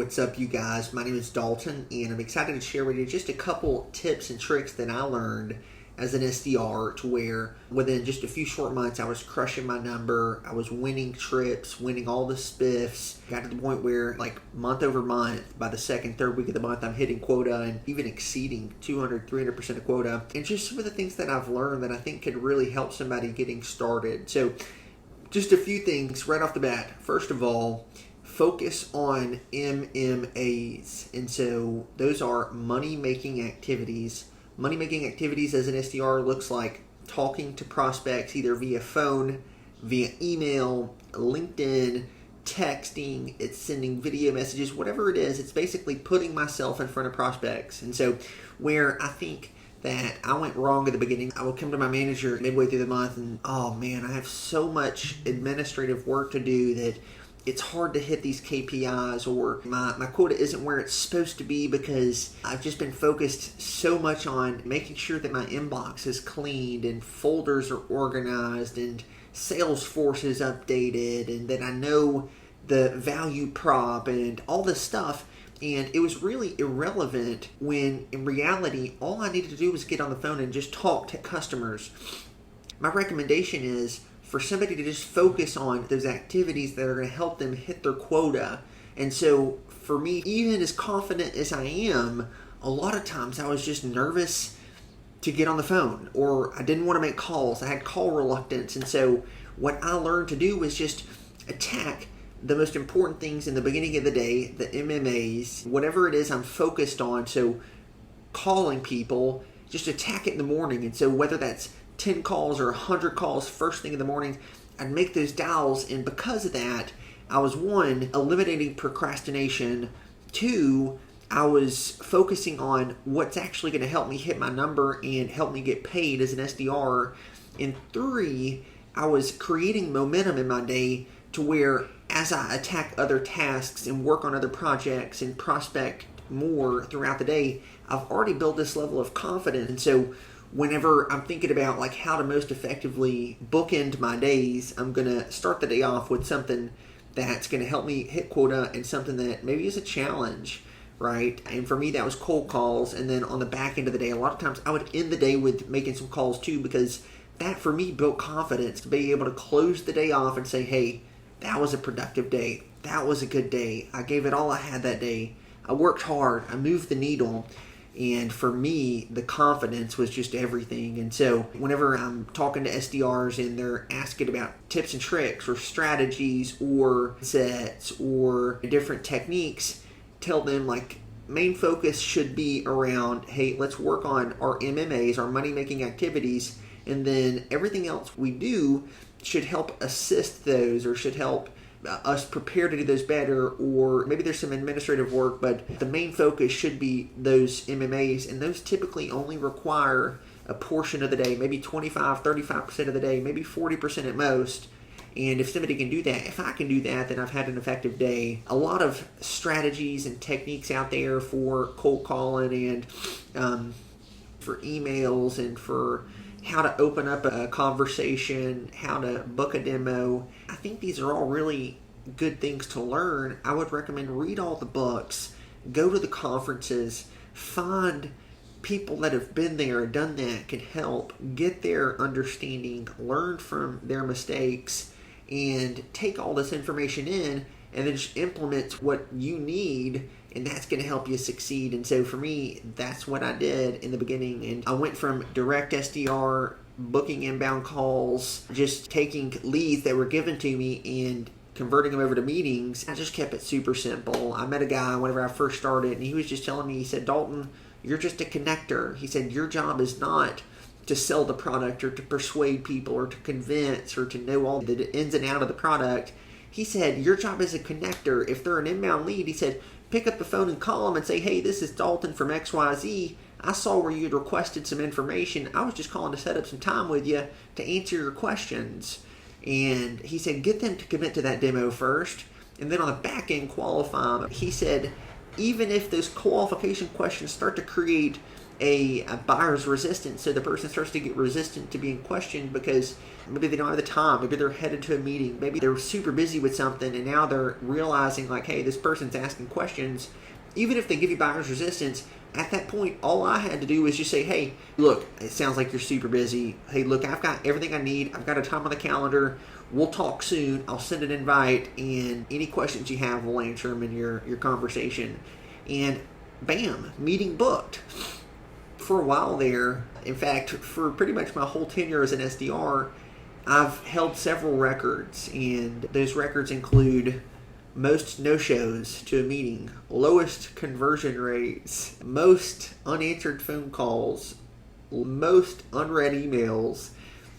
What's up, you guys? My name is Dalton, and I'm excited to share with you just a couple tips and tricks that I learned as an SDR to where within just a few short months I was crushing my number. I was winning trips, winning all the spiffs. Got to the point where like month over month, by the second, third week of the month, I'm hitting quota and even exceeding 200, 300% of quota. And just some of the things that I've learned that I think could really help somebody getting started. So just a few things right off the bat. First of all, focus on MMAs. And so those are money-making activities. Money-making activities as an SDR looks like talking to prospects either via phone, via email, LinkedIn, texting, it's sending video messages, whatever it is. It's basically putting myself in front of prospects. And so where I think that I went wrong at the beginning, I would come to my manager midway through the month and, oh man, I have so much administrative work to do that it's hard to hit these KPIs, or my quota isn't where it's supposed to be because I've just been focused so much on making sure that my inbox is cleaned and folders are organized and Salesforce is updated and that I know the value prop and all this stuff. And it was really irrelevant when in reality, all I needed to do was get on the phone and just talk to customers. My recommendation is for somebody to just focus on those activities that are going to help them hit their quota. And so for me, even as confident as I am, a lot of times I was just nervous to get on the phone, or I didn't want to make calls. I had call reluctance. And so what I learned to do was just attack the most important things in the beginning of the day, the MMAs, whatever it is I'm focused on. So calling people, just attack it in the morning. And so whether that's 10 calls or 100 calls first thing in the morning, I'd make those dials. And because of that, I was one, eliminating procrastination. Two, I was focusing on what's actually going to help me hit my number and help me get paid as an SDR. And three, I was creating momentum in my day to where as I attack other tasks and work on other projects and prospect more throughout the day, I've already built this level of confidence. And so whenever I'm thinking about like how to most effectively bookend my days, I'm going to start the day off with something that's going to help me hit quota and something that maybe is a challenge, right? And for me, that was cold calls. And then on the back end of the day, a lot of times I would end the day with making some calls too, because that for me built confidence to be able to close the day off and say, hey, that was a productive day. That was a good day. I gave it all I had that day. I worked hard. I moved the needle. And for me, the confidence was just everything. And so whenever I'm talking to SDRs and they're asking about tips and tricks or strategies or sets or different techniques, tell them like main focus should be around, hey, let's work on our MMAs, our money-making activities, and then everything else we do should help assist those or should help us prepare to do those better, or maybe there's some administrative work, but the main focus should be those MMAs, and those typically only require a portion of the day, maybe 25, 35% of the day, maybe 40% at most. And if somebody can do that, if I can do that, then I've had an effective day. A lot of strategies and techniques out there for cold calling and for emails and for how to open up a conversation, how to book a demo. I think these are all really good things to learn. I would recommend read all the books, go to the conferences, find people that have been there and done that can help, get their understanding, learn from their mistakes, and take all this information in and then just implement what you need, and that's going to help you succeed. And so for me, that's what I did in the beginning. And I went from direct SDR, booking inbound calls, just taking leads that were given to me and converting them over to meetings. I just kept it super simple. I met a guy whenever I first started, and he was just telling me, he said, Dalton, you're just a connector. He said, your job is not to sell the product or to persuade people or to convince or to know all the ins and outs of the product. He said, your job is a connector. If they're an inbound lead, he said, pick up the phone and call them and say, hey, this is Dalton from XYZ. I saw where you had requested some information. I was just calling to set up some time with you to answer your questions. And he said, get them to commit to that demo first, and then on the back end, qualify them. He said, even if those qualification questions start to create a buyer's resistance. So the person starts to get resistant to being questioned because maybe they don't have the time, maybe they're headed to a meeting, maybe they're super busy with something, and now they're realizing like, hey, this person's asking questions. Even if they give you buyer's resistance, at that point, all I had to do was just say, hey, look, it sounds like you're super busy. Hey, look, I've got everything I need. I've got a time on the calendar. We'll talk soon. I'll send an invite, and any questions you have, we'll answer them in your conversation. And bam, meeting booked. For a while there, in fact, for pretty much my whole tenure as an SDR, I've held several records, and those records include most no-shows to a meeting, lowest conversion rates, most unanswered phone calls, most unread emails.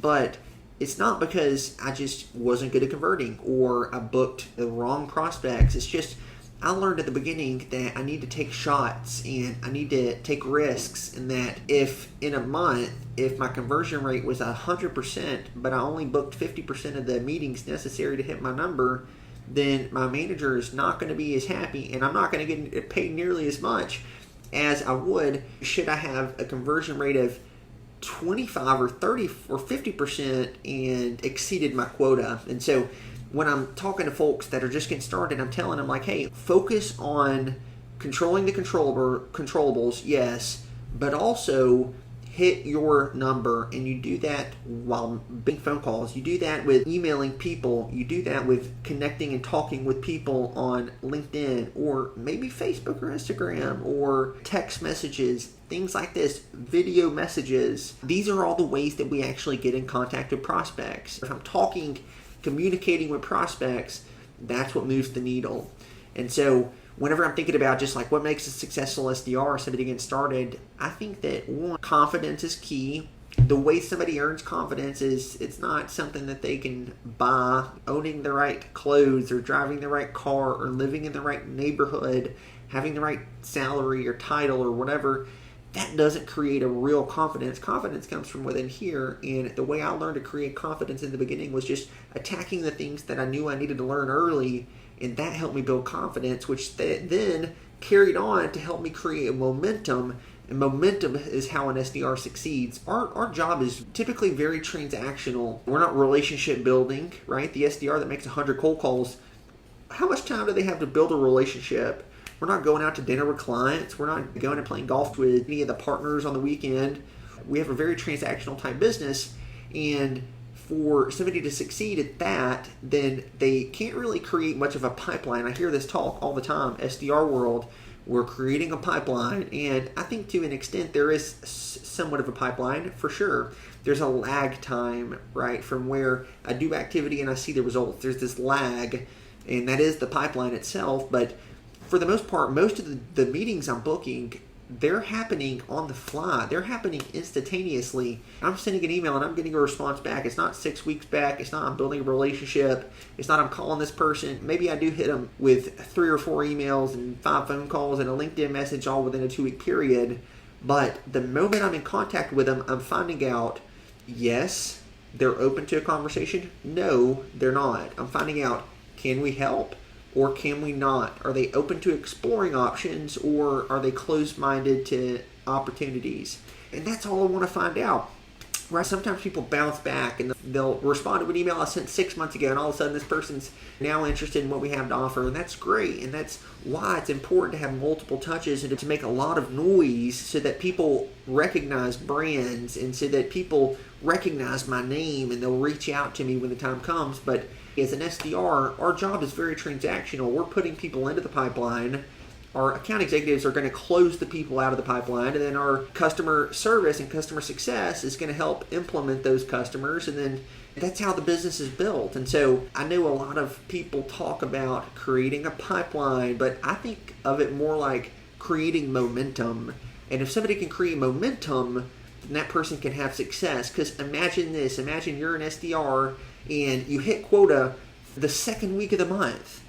But it's not because I just wasn't good at converting or I booked the wrong prospects. It's just I learned at the beginning that I need to take shots and I need to take risks, and that if in a month, if my conversion rate was 100%, but I only booked 50% of the meetings necessary to hit my number, then my manager is not going to be as happy, and I'm not going to get paid nearly as much as I would should I have a conversion rate of 25 or 30 or 50% and exceeded my quota. And so when I'm talking to folks that are just getting started, I'm telling them like, hey, focus on controlling the controllables, yes, but also hit your number. And you do that while making phone calls. You do that with emailing people. You do that with connecting and talking with people on LinkedIn or maybe Facebook or Instagram or text messages, things like this, video messages. These are all the ways that we actually get in contact with prospects. If I'm communicating with prospects, that's what moves the needle. And so whenever I'm thinking about just like what makes a successful SDR or somebody getting started, I think that one, confidence is key. The way somebody earns confidence is it's not something that they can buy. Owning the right clothes or driving the right car or living in the right neighborhood, having the right salary or title or whatever, that doesn't create a real confidence. Confidence comes from within here, and the way I learned to create confidence in the beginning was just attacking the things that I knew I needed to learn early, and that helped me build confidence, which then carried on to help me create momentum, and momentum is how an SDR succeeds. Our job is typically very transactional. We're not relationship building, right? The SDR that makes 100 cold calls, how much time do they have to build a relationship? We're not going out to dinner with clients. We're not going and playing golf with any of the partners on the weekend. We have a very transactional type business, and for somebody to succeed at that, then they can't really create much of a pipeline. I hear this talk all the time, SDR world, we're creating a pipeline, and I think to an extent there is somewhat of a pipeline for sure. There's a lag time, right, from where I do activity and I see the results. There's this lag, and that is the pipeline itself, but for the most part, most of the meetings I'm booking, they're happening on the fly. They're happening instantaneously. I'm sending an email and I'm getting a response back. It's not 6 weeks back. It's not I'm building a relationship. It's not I'm calling this person. Maybe I do hit them with 3 or 4 emails and 5 phone calls and a LinkedIn message all within a 2-week period. But the moment I'm in contact with them, I'm finding out, yes, they're open to a conversation. No, they're not. I'm finding out, can we help? Or can we not? Are they open to exploring options, or are they closed-minded to opportunities? And that's all I want to find out. Right? Sometimes people bounce back and they'll respond to an email I sent 6 months ago, and all of a sudden this person's now interested in what we have to offer, and that's great. And that's why it's important to have multiple touches and to make a lot of noise so that people recognize brands and so that people recognize my name and they'll reach out to me when the time comes. But as an SDR, our job is very transactional. We're putting people into the pipeline. Our account executives are going to close the people out of the pipeline, and then our customer service and customer success is going to help implement those customers, and then that's how the business is built. And so I know a lot of people talk about creating a pipeline, but I think of it more like creating momentum. And if somebody can create momentum, then that person can have success. Because imagine this. Imagine you're an SDR and you hit quota the second week of the month,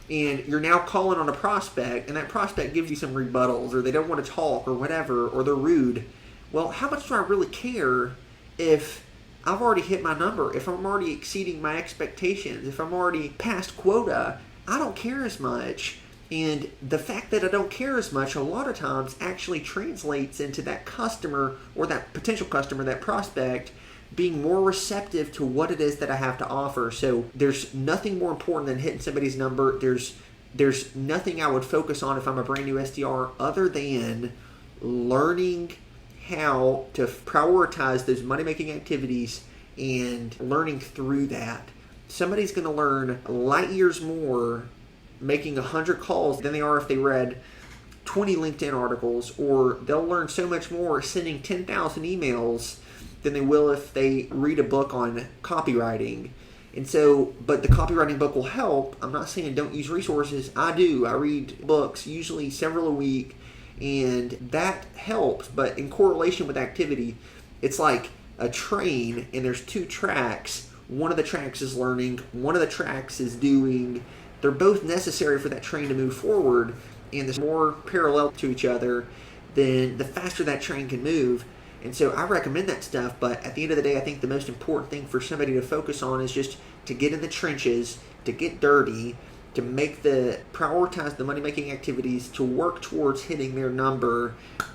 and you're now calling on a prospect, and that prospect gives you some rebuttals, or they don't want to talk, or whatever, or they're rude. Well, how much do I really care if I've already hit my number, if I'm already exceeding my expectations, if I'm already past quota? I don't care as much And the fact that I don't care as much a lot of times actually translates into that customer or that potential customer, that prospect, being more receptive to what it is that I have to offer. So there's nothing more important than hitting somebody's number. There's nothing I would focus on if I'm a brand new SDR other than learning how to prioritize those money-making activities and learning through that. Somebody's going to learn light years more making 100 calls than they are if they read 20 LinkedIn articles, or they'll learn so much more sending 10,000 emails than they will if they read a book on copywriting. And so, but the copywriting book will help. I'm not saying don't use resources. I do. I read books, usually several a week, and that helps. But in correlation with activity, it's like a train and there's two tracks. One of the tracks is learning, one of the tracks is doing. They're both necessary for that train to move forward, and there's more parallel to each other, then the faster that train can move. And so I recommend that stuff, but at the end of the day, I think the most important thing for somebody to focus on is just to get in the trenches, to get dirty, to prioritize the money-making activities, to work towards hitting their number,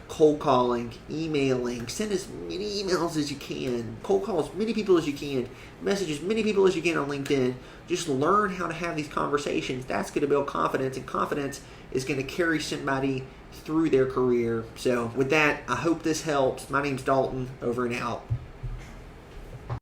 cold calling, emailing, send as many emails as you can, cold call as many people as you can, message as many people as you can on LinkedIn. Just learn how to have these conversations. That's going to build confidence, and confidence is going to carry somebody through their career. So with that, I hope this helps. My name's Dalton, over and out.